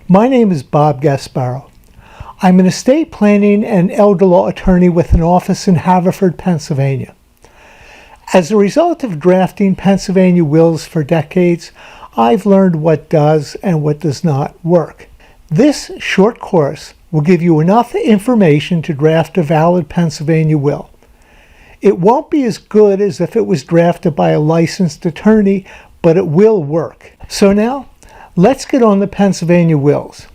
My name is Bob Gasparo. I'm an estate planning and elder law attorney with an office in Haverford, Pennsylvania. As a result of drafting Pennsylvania wills for decades, I've learned what does and what does not work. This short course will give you enough information to draft a valid Pennsylvania will. It won't be as good as if it was drafted by a licensed attorney, but it will work. So now, let's get on the Pennsylvania wills.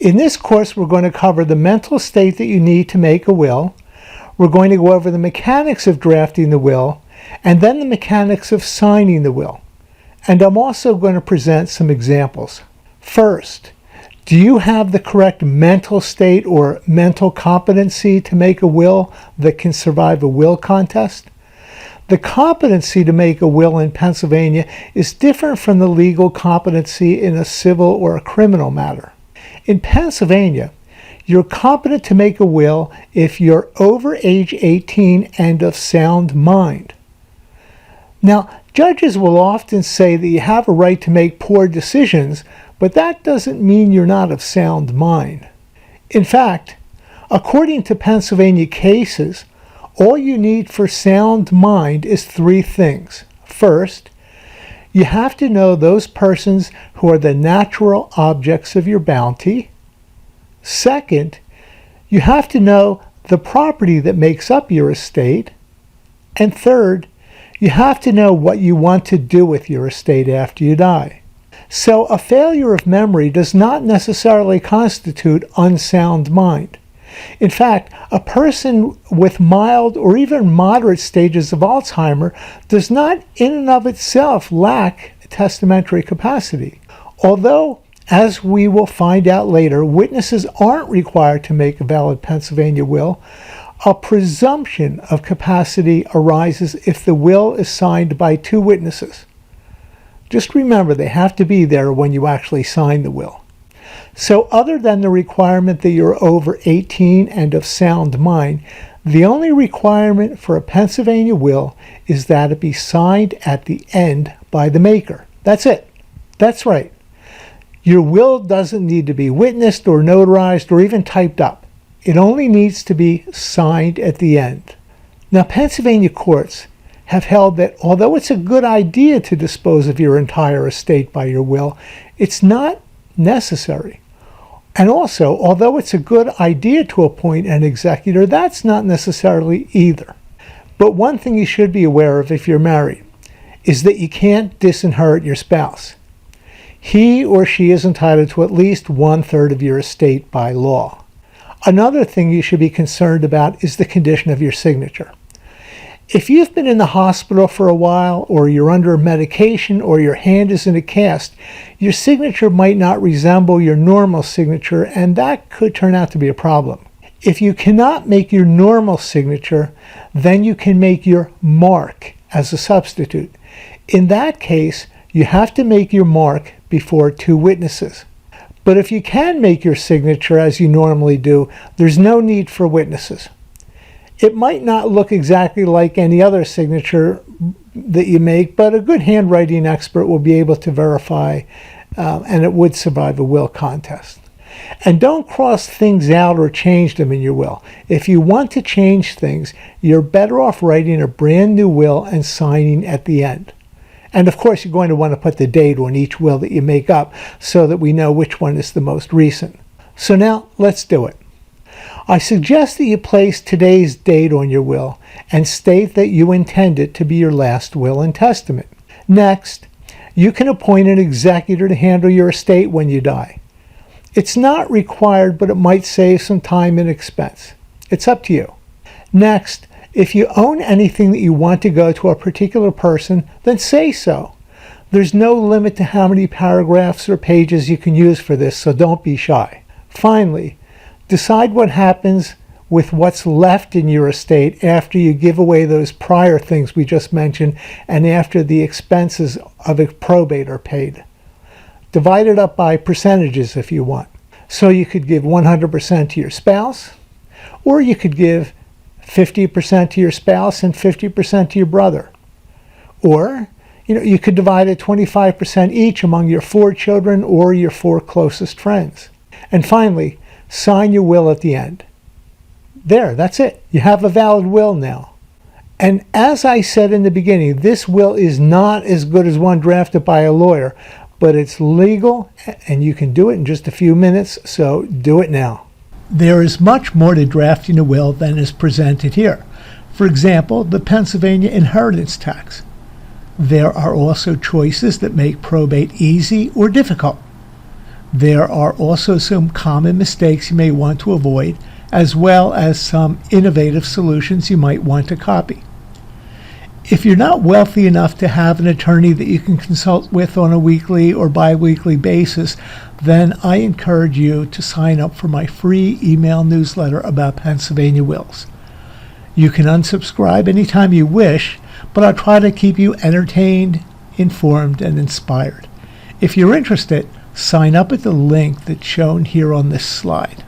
In this course, we're going to cover the mental state that you need to make a will. We're going to go over the mechanics of drafting the will, and then the mechanics of signing the will. And I'm also going to present some examples. First, do you have the correct mental state or mental competency to make a will that can survive a will contest? The competency to make a will in Pennsylvania is different from the legal competency in a civil or a criminal matter. In Pennsylvania, you're competent to make a will if you're over age 18 and of sound mind. Now, judges will often say that you have a right to make poor decisions, but that doesn't mean you're not of sound mind. In fact, according to Pennsylvania cases, all you need for sound mind is three things. First, you have to know those persons who are the natural objects of your bounty. Second, you have to know the property that makes up your estate. And third, you have to know what you want to do with your estate after you die. So a failure of memory does not necessarily constitute unsound mind. In fact, a person with mild or even moderate stages of Alzheimer's does not in and of itself lack testamentary capacity. Although, as we will find out later, witnesses aren't required to make a valid Pennsylvania will, a presumption of capacity arises if the will is signed by two witnesses. Just remember, they have to be there when you actually sign the will. So other than the requirement that you're over 18 and of sound mind, the only requirement for a Pennsylvania will is that it be signed at the end by the maker. That's it. That's right. Your will doesn't need to be witnessed or notarized or even typed up. It only needs to be signed at the end. Now, Pennsylvania courts have held that although it's a good idea to dispose of your entire estate by your will, it's not necessary. And also, although it's a good idea to appoint an executor, that's not necessarily either. But one thing you should be aware of if you're married is that you can't disinherit your spouse. He or she is entitled to at least 1/3 of your estate by law. Another thing you should be concerned about is the condition of your signature. If you've been in the hospital for a while, or you're under medication, or your hand is in a cast, your signature might not resemble your normal signature, and that could turn out to be a problem. If you cannot make your normal signature, then you can make your mark as a substitute. In that case, you have to make your mark before two witnesses. But if you can make your signature as you normally do, there's no need for witnesses. It might not look exactly like any other signature that you make, but a good handwriting expert will be able to verify, and it would survive a will contest. And don't cross things out or change them in your will. If you want to change things, you're better off writing a brand new will and signing at the end. And of course, you're going to want to put the date on each will that you make up so that we know which one is the most recent. So now, let's do it. I suggest that you place today's date on your will and state that you intend it to be your last will and testament. Next, you can appoint an executor to handle your estate when you die. It's not required, but it might save some time and expense. It's up to you. Next, if you own anything that you want to go to a particular person, then say so. There's no limit to how many paragraphs or pages you can use for this, so don't be shy. Finally, decide what happens with what's left in your estate after you give away those prior things we just mentioned and after the expenses of a probate are paid. Divide it up by percentages if you want. So you could give 100% to your spouse, or you could give 50% to your spouse and 50% to your brother. Or You could divide it 25% each among your 4 children or your 4 closest friends. And finally, sign your will at the end. There, that's it. You have a valid will now. And as I said in the beginning, this will is not as good as one drafted by a lawyer, but it's legal and you can do it in just a few minutes, so do it now. There is much more to drafting a will than is presented here. For example, the Pennsylvania inheritance tax. There are also choices that make probate easy or difficult. There are also some common mistakes you may want to avoid, as well as some innovative solutions you might want to copy. If you're not wealthy enough to have an attorney that you can consult with on a weekly or bi-weekly basis, then I encourage you to sign up for my free email newsletter about Pennsylvania wills. You can unsubscribe anytime you wish, but I'll try to keep you entertained, informed, and inspired. If you're interested, sign up at the link that's shown here on this slide.